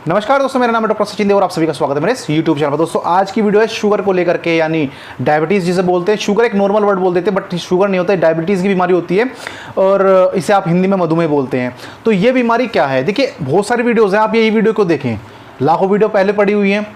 नमस्कार दोस्तों, मेरा नाम है डॉक्टर सचिन देव और आप सभी का स्वागत है मेरे इस यूट्यूब चैनल पर। दोस्तों आज की वीडियो है शुगर को लेकर के, यानी डायबिटीज़ जिसे बोलते हैं। शुगर एक नॉर्मल वर्ड बोल देते हैं बट शुगर नहीं होता है, डायबिटीज़ की बीमारी होती है और इसे आप हिंदी में मधुमेह बोलते हैं। तो ये बीमारी क्या है, देखिए बहुत सारी वीडियोज़ हैं, आप यही वीडियो को देखें, लाखों वीडियो पहले पड़ी हुई हैं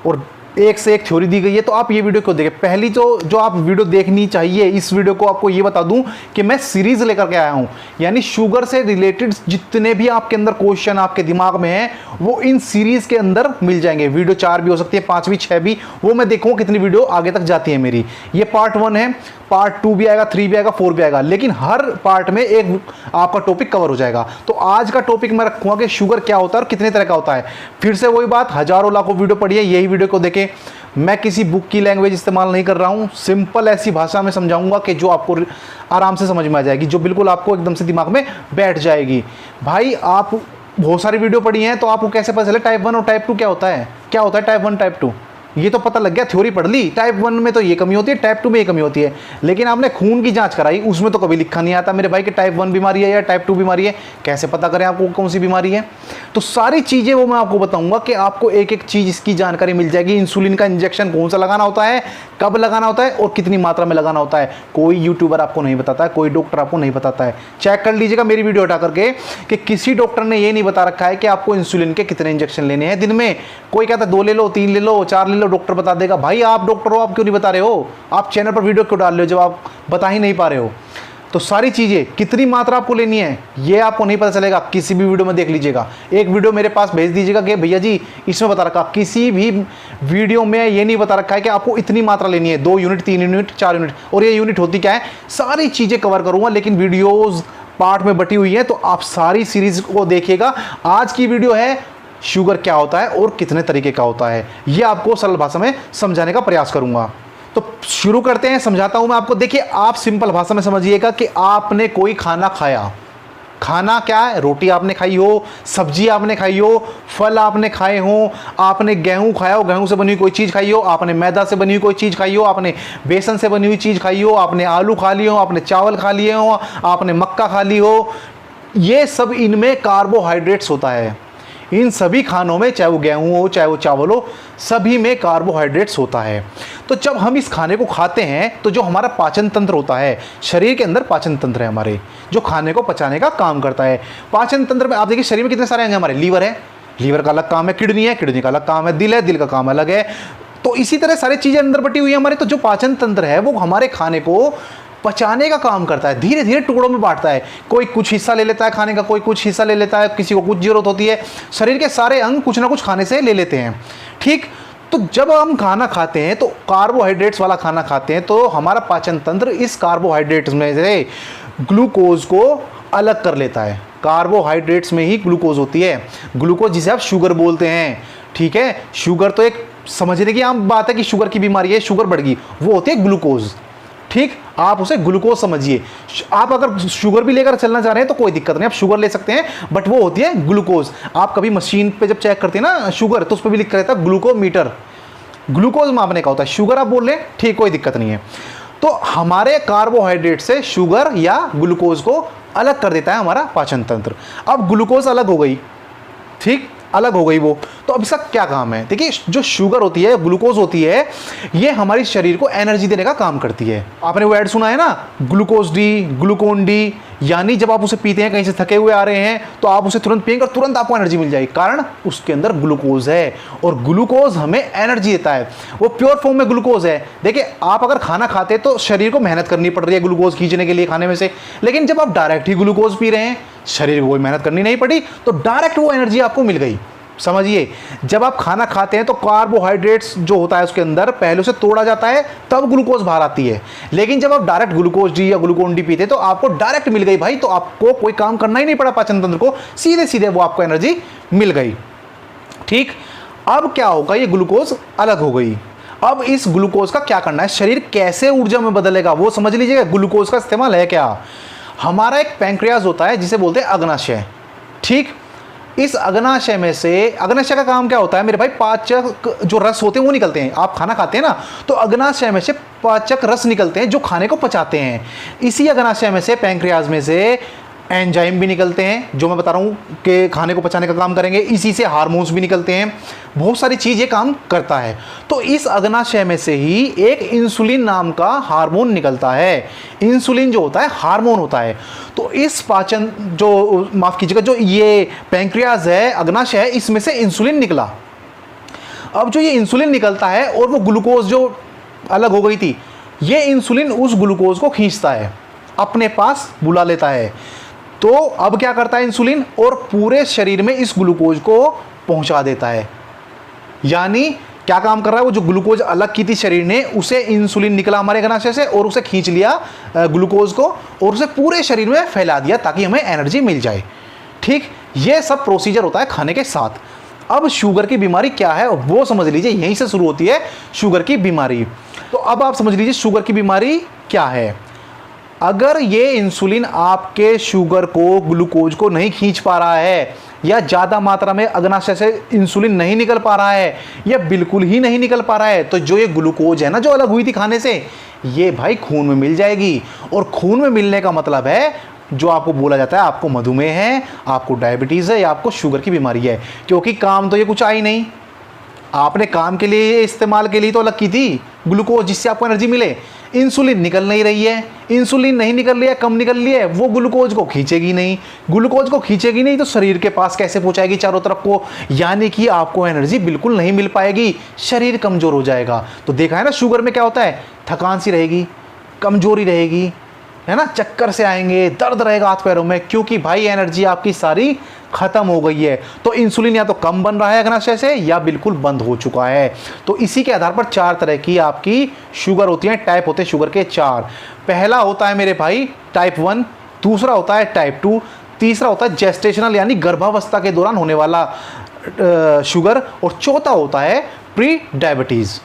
और एक से एक थ्योरी दी गई है। तो आप ये वीडियो क्यों देखें? पहली तो जो आप वीडियो देखनी चाहिए, इस वीडियो को आपको ये बता दूं कि मैं सीरीज लेकर के आया हूं, यानी शुगर से रिलेटेड जितने भी आपके अंदर क्वेश्चन आपके दिमाग में हैं वो इन सीरीज के अंदर मिल जाएंगे। वीडियो 4 भी हो सकती है, 5 भी, 6 भी, वो मैं देखूंगा कितनी वीडियो आगे तक जाती है मेरी। ये पार्ट 1 है, पार्ट 2 भी आएगा, 3 भी आएगा, 4 भी आएगा, लेकिन हर पार्ट में एक आपका टॉपिक कवर हो जाएगा। तो आज का टॉपिक मैं रखूंगा कि शुगर क्या होता है और कितने तरह का होता है। फिर से वही बात, हजारों लाखों वीडियो पड़ी है, यही वीडियो को देखें। मैं किसी बुक की लैंग्वेज इस्तेमाल नहीं कर रहा हूं, सिंपल ऐसी भाषा में समझाऊंगा कि जो आपको आराम से समझ में आ जाएगी, जो बिल्कुल आपको एकदम से दिमाग में बैठ जाएगी। भाई आप बहुत सारी वीडियो पढ़ी हैं तो आपको कैसे पता चले टाइप 1 और टाइप 2 क्या होता है? क्या होता है टाइप 1 टाइप 2? ये तो पता लग गया, थ्योरी पढ़ ली, टाइप 1 में तो ये कमी होती है, टाइप 2 में ये कमी होती है, लेकिन आपने खून की जांच कराई, उसमें तो कभी लिखा नहीं आता मेरे भाई कि टाइप 1 बीमारी है या टाइप 2 बीमारी है। कैसे पता करें आपको कौन सी बीमारी है? तो सारी चीज़ें वो मैं आपको बताऊंगा कि आपको एक एक चीज़ इसकी जानकारी मिल जाएगी। इंसुलिन का इंजेक्शन कौन सा लगाना होता है, कब लगाना होता है और कितनी मात्रा में लगाना होता है, कोई यूट्यूबर आपको नहीं बताता है, कोई डॉक्टर आपको नहीं बताता है। चेक कर लीजिएगा मेरी वीडियो हटा करके कि किसी डॉक्टर ने ये नहीं बता रखा है कि आपको इंसुलिन के कितने इंजेक्शन लेने हैं दिन में। कोई कहता है 2 ले लो, 3 ले लो, 4 ले लो, डॉक्टर बता देगा। भाई आप डॉक्टर हो, आप क्यों नहीं बता रहे हो? आप चैनल पर वीडियो क्यों डाल रहे हो जब आप बता ही नहीं पा रहे हो? तो सारी चीज़ें, कितनी मात्रा आपको लेनी है ये आपको नहीं पता चलेगा, किसी भी वीडियो में देख लीजिएगा। एक वीडियो मेरे पास भेज दीजिएगा कि भैया जी इसमें बता रखा, किसी भी वीडियो में ये नहीं बता रखा है कि आपको इतनी मात्रा लेनी है, 2 यूनिट, 3 यूनिट, 4 यूनिट, और ये यूनिट होती क्या है। सारी चीज़ें कवर करूंगा, लेकिन वीडियोज़ पार्ट में बटी हुई है, तो आप सारी सीरीज को देखिएगा। आज की वीडियो है शुगर क्या होता है और कितने तरीके का होता है, ये आपको सरल भाषा में समझाने का प्रयास करूंगा। तो शुरू करते हैं, समझाता हूं मैं आपको। देखिए आप सिंपल भाषा में समझिएगा कि आपने कोई खाना खाया। खाना क्या है? रोटी आपने खाई हो, सब्जी आपने खाई हो, फल आपने खाए हो, आपने गेहूं खाया हो, गेहूं से बनी हुई कोई चीज़ खाई हो, आपने मैदा से बनी हुई कोई चीज़ खाई हो, आपने बेसन से बनी हुई चीज़ खाई हो, आपने आलू खा लिए हो, आपने चावल खा लिए हो, आपने मक्का खा ली हो। ये सब इनमें कार्बोहाइड्रेट्स होता है। इन सभी खानों में, चाहे वो गेहूं हो चाहे वो चावल हो, सभी में कार्बोहाइड्रेट्स होता है। तो जब हम इस खाने को खाते हैं तो जो हमारा पाचन तंत्र होता है, शरीर के अंदर पाचन तंत्र है हमारे, जो खाने को पचाने का काम करता है। पाचन तंत्र में आप देखिए शरीर में कितने सारे अंग हैं हमारे। लीवर है, लीवर का अलग काम है, किडनी है, किडनी का अलग काम है, दिल है, दिल का काम अलग है। तो इसी तरह सारी चीज़ें अंदर बटी हुई है हमारे। तो जो पाचन तंत्र है वो हमारे खाने को पचाने का काम करता है, धीरे धीरे टुकड़ों में बांटता है। कोई कुछ हिस्सा ले लेता है खाने का, कोई कुछ हिस्सा ले लेता है, किसी को कुछ जरूरत होती है। शरीर के सारे अंग कुछ ना कुछ खाने से ले लेते हैं, ठीक। तो जब हम खाना खाते हैं तो कार्बोहाइड्रेट्स वाला खाना खाते हैं, तो हमारा पाचन तंत्र इस कार्बोहाइड्रेट्स में से ग्लूकोज को अलग कर लेता है। कार्बोहाइड्रेट्स में ही ग्लूकोज होती है, ग्लूकोज जिसे आप शुगर बोलते हैं, ठीक है। शुगर तो एक समझने की आम बात है कि शुगर की बीमारी है, शुगर बढ़ गई, वो होती है ग्लूकोज, ठीक। आप उसे ग्लूकोज समझिए। आप अगर शुगर भी लेकर चलना चाह रहे हैं तो कोई दिक्कत नहीं, आप शुगर ले सकते हैं, बट वो होती है ग्लूकोज। आप कभी मशीन पे जब चेक करते हैं ना शुगर, तो उस पर भी लिखा रहता है ग्लूकोमीटर, ग्लूकोज मापने का होता है। शुगर आप बोल रहे हैं, ठीक, कोई दिक्कत नहीं है। तो हमारे कार्बोहाइड्रेट से शुगर या ग्लूकोज को अलग कर देता है हमारा पाचन तंत्र। अब ग्लूकोज अलग हो गई, ठीक, अलग हो गई वो, तो अब इसका क्या काम है? देखिए जो शुगर होती है, ग्लूकोज होती है, ये हमारी शरीर को एनर्जी देने का काम करती है। आपने वो ऐड सुना है ना, ग्लूकोज डी, ग्लूकोन डी, यानी जब आप उसे पीते हैं, कहीं से थके हुए आ रहे हैं तो आप उसे तुरंत पिएंगे और तुरंत आपको एनर्जी मिल जाएगी, कारण उसके अंदर ग्लूकोज है और ग्लूकोज हमें एनर्जी देता है। वो प्योर फॉर्म में ग्लूकोज है। देखिए आप अगर खाना खाते हैं तो शरीर को मेहनत करनी पड़ रही है ग्लूकोज खींचने के लिए खाने में से, लेकिन जब आप डायरेक्ट ही ग्लूकोज पी रहे हैं, शरीर को कोई मेहनत करनी नहीं पड़ी, तो डायरेक्ट वो एनर्जी आपको मिल गई। समझिए, जब आप खाना खाते हैं तो कार्बोहाइड्रेट्स जो होता है उसके अंदर पहले से तोड़ा जाता है, तब ग्लूकोज बाहर आती है। लेकिन जब आप डायरेक्ट ग्लूकोज डी या ग्लूकोन डी पीते हैं तो आपको डायरेक्ट मिल गई भाई, तो आपको कोई काम करना ही नहीं पड़ा पाचन तंत्र को, सीधे सीधे वो आपको एनर्जी मिल गई, ठीक। अब क्या होगा, ये ग्लूकोज अलग हो गई। अब इस ग्लूकोज का क्या करना है, शरीर कैसे ऊर्जा में बदलेगा वो समझ लीजिएगा। ग्लूकोज का इस्तेमाल है क्या, हमारा एक पैंक्रियाज होता है जिसे बोलते हैं अग्नाशय, ठीक। इस अग्नाशय में से, अग्नाशय का काम क्या होता है मेरे भाई, पाचक जो रस होते हैं वो निकलते हैं। आप खाना खाते हैं ना, तो अग्नाशय में से पाचक रस निकलते हैं जो खाने को पचाते हैं। इसी अग्नाशय में से, पैंक्रियाज में से एंजाइम भी निकलते हैं जो मैं बता रहा हूँ कि खाने को पचाने का काम करेंगे, इसी से हार्मोन्स भी निकलते हैं, बहुत सारी चीज़ ये काम करता है। तो इस अग्नाशय में से ही एक इंसुलिन नाम का हार्मोन निकलता है। इंसुलिन जो होता है हार्मोन होता है। तो इस पाचन जो माफ़ कीजिएगा जो ये पैंक्रियाज है, अग्नाशय है, इसमें से इंसुलिन निकला। अब जो ये इंसुलिन निकलता है और वो ग्लूकोज जो अलग हो गई थी, ये इंसुलिन उस ग्लूकोज को खींचता है, अपने पास बुला लेता है। तो अब क्या करता है इंसुलिन, और पूरे शरीर में इस ग्लूकोज को पहुंचा देता है। यानी क्या काम कर रहा है, वो जो ग्लूकोज अलग की थी शरीर ने, उसे इंसुलिन निकला हमारे अग्नाशय से और उसे खींच लिया ग्लूकोज को, और उसे पूरे शरीर में फैला दिया ताकि हमें एनर्जी मिल जाए। ठीक, ये सब प्रोसीजर होता है खाने के साथ। अब शुगर की बीमारी क्या है वो समझ लीजिए, यहीं से शुरू होती है शुगर की बीमारी। तो अब आप समझ लीजिए शुगर की बीमारी क्या है। अगर ये इंसुलिन आपके शुगर को, ग्लूकोज को नहीं खींच पा रहा है, या ज़्यादा मात्रा में अग्नाशय से इंसुलिन नहीं निकल पा रहा है, या बिल्कुल ही नहीं निकल पा रहा है, तो जो ये ग्लूकोज है ना जो अलग हुई थी खाने से, ये भाई खून में मिल जाएगी। और खून में मिलने का मतलब है जो आपको बोला जाता है आपको मधुमेह है, आपको डायबिटीज़ है, या आपको शुगर की बीमारी है। क्योंकि काम तो ये कुछ आई नहीं, आपने काम के लिए, इस्तेमाल के लिए तो अलग की थी ग्लूकोज जिससे आपको एनर्जी मिले। इंसुलिन निकल नहीं रही है, इंसुलिन नहीं निकल रही है, कम निकल रही है, वो ग्लूकोज को खींचेगी नहीं। ग्लूकोज को खींचेगी नहीं तो शरीर के पास कैसे पहुंचाएगी चारों तरफ को, यानी कि आपको एनर्जी बिल्कुल नहीं मिल पाएगी, शरीर कमज़ोर हो जाएगा। तो देखा है ना शुगर में क्या होता है, थकान सी रहेगी, कमजोरी रहेगी, है ना, चक्कर से आएंगे, दर्द रहेगा हाथ पैरों में, क्योंकि भाई एनर्जी आपकी सारी खत्म हो गई है। तो इंसुलिन या तो कम बन रहा है अग्नाशय से, या बिल्कुल बंद हो चुका है। तो इसी के आधार पर 4 तरह की आपकी शुगर होती है, टाइप होते हैं शुगर के 4। पहला होता है मेरे भाई टाइप 1, दूसरा होता है टाइप 2, तीसरा होता है जेस्टेशनल यानी गर्भावस्था के दौरान होने वाला शुगर, और चौथा होता है प्री डायबिटीज़।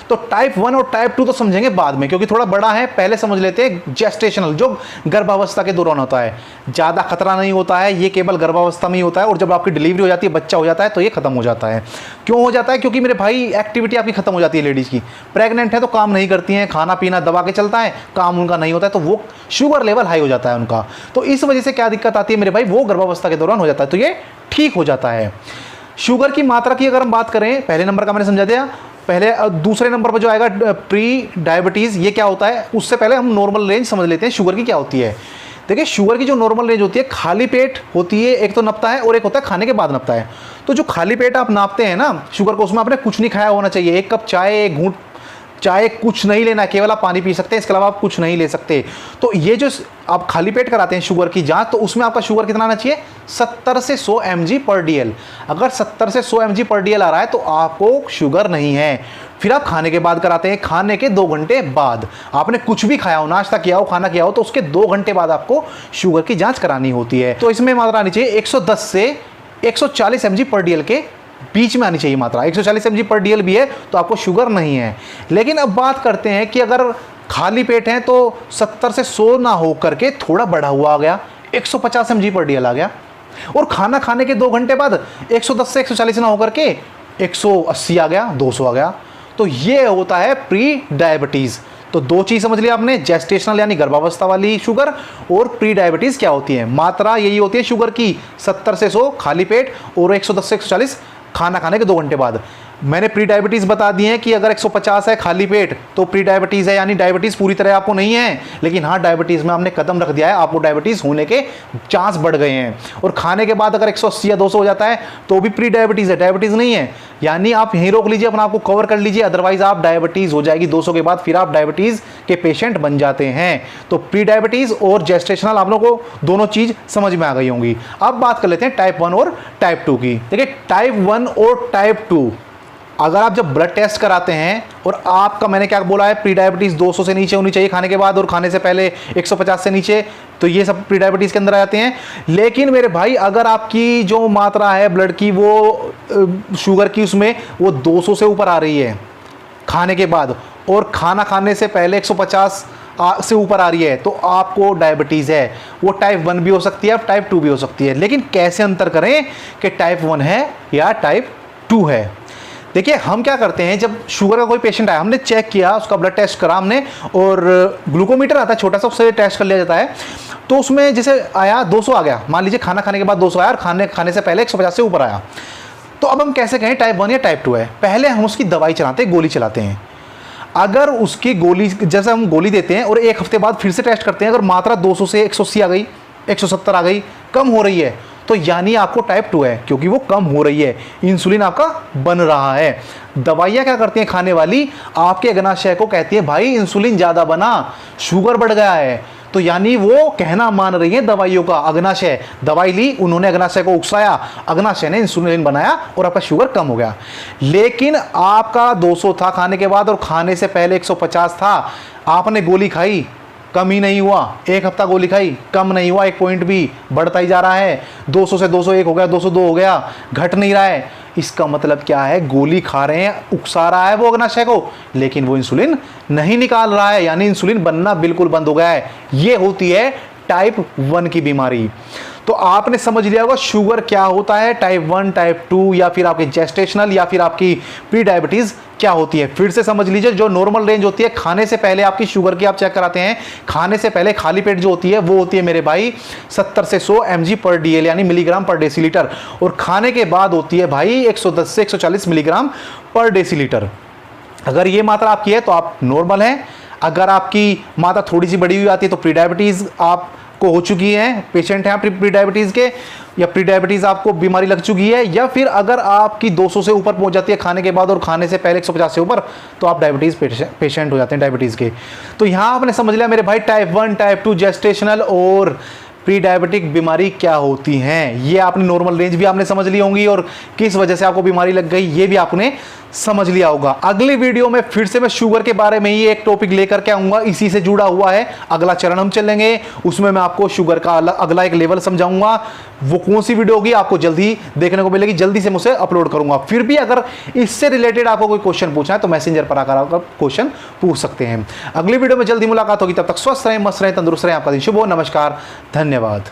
तो टाइप 1 और टाइप 2 तो समझेंगे बाद में क्योंकि थोड़ा बड़ा है, पहले समझ लेते हैं जेस्टेशनल जो गर्भावस्था के दौरान होता है। ज़्यादा खतरा नहीं होता है, ये केवल गर्भावस्था में ही होता है, और जब आपकी डिलीवरी हो जाती है, बच्चा हो जाता है, तो ये खत्म हो जाता है। क्यों हो जाता है, क्योंकि मेरे भाई एक्टिविटी आपकी खत्म हो जाती है लेडीज़ की। प्रेग्नेंट है तो काम नहीं करती हैं, खाना पीना दबा के चलता है, काम उनका नहीं होता है, तो वो शुगर लेवल हाई हो जाता है उनका। तो इस वजह से क्या दिक्कत आती है मेरे भाई, वो गर्भावस्था के दौरान हो जाता है, तो ये ठीक हो जाता है। शुगर की मात्रा की अगर हम बात करें, पहले नंबर का मैंने समझा दिया, पहले दूसरे नंबर पर जो आएगा प्री डायबिटीज़, ये क्या होता है, उससे पहले हम नॉर्मल रेंज समझ लेते हैं शुगर की क्या होती है। देखिए शुगर की जो नॉर्मल रेंज होती है, खाली पेट होती है, एक तो नपता है और एक होता है खाने के बाद नपता है। तो जो खाली पेट आप नापते हैं ना शुगर को, उसमें आपने कुछ नहीं खाया होना चाहिए, 1 कप चाय, 1 घूंट चाय, कुछ नहीं लेना है, केवल आप पानी पी सकते हैं, इसके अलावा आप कुछ नहीं ले सकते। तो ये जो आप खाली पेट कराते हैं शुगर की जांच, तो उसमें आपका शुगर कितना आना चाहिए, 70 से 100 mg/dl। अगर 70 से 100 mg/dl आ रहा है तो आपको शुगर नहीं है। फिर आप खाने के बाद कराते हैं, खाने के 2 घंटे बाद, आपने कुछ भी खाया हो, नाश्ता किया हो, खाना किया हो, तो उसके 2 घंटे बाद आपको शुगर की जांच करानी होती है। तो इसमें मात्रा आनी चाहिए 110 से 140 mg/dl के बीच में आनी चाहिए मात्रा। 140 mg/dl भी है तो आपको शुगर नहीं है। लेकिन अब बात करते हैं कि अगर खाली पेट है तो 70 से 100 ना हो करके थोड़ा बढ़ा हुआ आ गया, 150 mg/dl आ गया, और खाना खाने के 2 घंटे बाद 110 से 140 ना होकर के 180 आ गया, 200 आ गया, तो ये होता है प्री डायबिटीज़। तो 2 चीज़ समझ लिया आपने, जेस्टेशनल यानी गर्भावस्था वाली शुगर, और प्री डायबिटीज़ क्या होती है। मात्रा यही होती है शुगर की, 70 से 100 खाली पेट और 110 से 140 खाना खाने के 2 घंटे बाद। मैंने प्री डायबिटीज़ बता दी है कि अगर 150 है खाली पेट तो प्री डायबिटीज़ है, यानी डायबिटीज़ पूरी तरह आपको नहीं है, लेकिन हाँ डायबिटीज़ में आपने कदम रख दिया है, आपको डायबिटीज़ होने के चांस बढ़ गए हैं। और खाने के बाद अगर 180 या 200 हो जाता है तो भी प्री डायबिटीज़ है, डायबिटीज़ नहीं है, यानी आप यहीं रोक लीजिए, अपना आपको कवर कर लीजिए, अदरवाइज आप डायबिटीज़ हो जाएगी 200 के बाद, फिर आप डायबिटीज़ के पेशेंट बन जाते हैं। तो प्री डायबिटीज़ और जेस्टेशनल आप लोगों को दोनों चीज़ समझ में आ गई होंगी। अब बात कर लेते हैं टाइप 1 और टाइप 2 की। देखिए टाइप 1 और टाइप 2, अगर आप जब ब्लड टेस्ट कराते हैं और आपका, मैंने क्या बोला है, प्री डायबिटीज़ 200 से नीचे होनी चाहिए खाने के बाद, और खाने से पहले 150 से नीचे, तो ये सब प्री डायबिटीज़ के अंदर आ जाते हैं। लेकिन मेरे भाई अगर आपकी जो मात्रा है ब्लड की वो शुगर की, उसमें वो 200 से ऊपर आ रही है खाने के बाद, और खाना खाने से पहले 150 से ऊपर आ रही है, तो आपको डायबिटीज़ है। वो टाइप 1 भी हो सकती है, टाइप 2 भी हो सकती है। लेकिन कैसे अंतर करें कि टाइप 1 है या टाइप 2 है। देखिए हम क्या करते हैं, जब शुगर का कोई पेशेंट आया, हमने चेक किया, उसका ब्लड टेस्ट करा हमने, और ग्लूकोमीटर आता है छोटा सा, उससे टेस्ट कर लिया जाता है। तो उसमें जैसे आया 200 आ गया, मान लीजिए खाना खाने के बाद 200 आया और खाने से पहले 150 से ऊपर आया, तो अब हम कैसे कहें टाइप 1 या टाइप 2 है? पहले हम उसकी दवाई चलाते हैं, गोली चलाते हैं। अगर उसकी गोली, जैसे हम गोली देते हैं और एक हफ्ते बाद फिर से टेस्ट करते हैं, अगर मात्रा 200 से 180 आ गई, 170 आ गई, कम हो रही है, तो यानी आपको टाइप 2 है, क्योंकि वो कम हो रही है, इंसुलिन आपका बन रहा है। दवाइयाँ क्या करती हैं खाने वाली? आपके अग्नाशय को कहती है भाई इंसुलिन ज़्यादा बना, शुगर बढ़ गया है, तो यानी वो कहना मान रही है दवाइयों का। अग्नाशय, दवाई ली, उन्होंने अग्नाशय को उकसाया, अग्नाशय ने इंसुलिन बनाया और आपका शुगर कम हो गया। लेकिन आपका 200 था खाने के बाद और खाने से पहले 150 था, आपने गोली खाई, कम ही नहीं हुआ, एक हफ्ता गोली खाई, कम नहीं हुआ, 1 पॉइंट भी, बढ़ता ही जा रहा है, 200 से 201 हो गया, 202 हो गया, घट नहीं रहा है। इसका मतलब क्या है? गोली खा रहे हैं, उकसा रहा है वो अग्नाशय को, लेकिन वो इंसुलिन नहीं निकाल रहा है, यानी इंसुलिन बनना बिल्कुल बंद हो गया है। ये होती है टाइप 1 की बीमारी। तो आपने समझ लिया होगा शुगर क्या होता है, टाइप 1, टाइप 2, या फिर आपकी जेस्टेशनल, या फिर आपकी प्री डायबिटीज क्या होती है। फिर से समझ लीजिए, जो नॉर्मल रेंज होती है खाने से पहले आपकी शुगर की, आप चेक कराते हैं, खाने से पहले खाली पेट जो होती है वो होती है मेरे भाई 70 से 100 mg पर DL, यानी मिलीग्राम पर डेसीलीटर, और खाने के बाद होती है भाई 110 से 140 मिलीग्राम पर डेसीलीटर। अगर ये मात्रा आपकी है तो आप नॉर्मल हैं। अगर आपकी मात्रा थोड़ी सी बड़ी हुई आती है तो प्री डायबिटीज आपको हो चुकी है, पेशेंट हैं आप प्री डायबिटीज के, या प्री डायबिटीज आपको बीमारी लग चुकी है, या फिर अगर आपकी 200 से ऊपर पहुंच जाती है खाने के बाद और खाने से पहले 150 से ऊपर, तो आप डायबिटीज पेशेंट हो जाते हैं डायबिटीज के। तो यहां आपने समझ लिया मेरे भाई टाइप 1, टाइप 2, जेस्टेशनल और प्री डायबिटिक बीमारी क्या होती हैं। ये आपने नॉर्मल रेंज भी आपने समझ ली होंगी और किस वजह से आपको बीमारी लग गई ये भी आपने समझ लिया होगा। अगली वीडियो में फिर से मैं शुगर के बारे में ही एक टॉपिक लेकर के आऊंगा, इसी से जुड़ा हुआ है, अगला चरण हम चलेंगे, उसमें मैं आपको शुगर का अगला एक लेवल समझाऊंगा। वो कौन सी वीडियो होगी आपको जल्दी देखने को मिलेगी, जल्दी से मुझसे अपलोड करूंगा। फिर भी अगर इससे रिलेटेड आपको कोई क्वेश्चन पूछना है तो मैसेंजर पर आकर आप क्वेश्चन पूछ सकते हैं। अगली वीडियो में जल्दी मुलाकात होगी, तब तक स्वस्थ रहें, मस्त रहें, तंदुरुस्त रहें। आपका दिन शुभ हो। नमस्कार, धन्यवाद।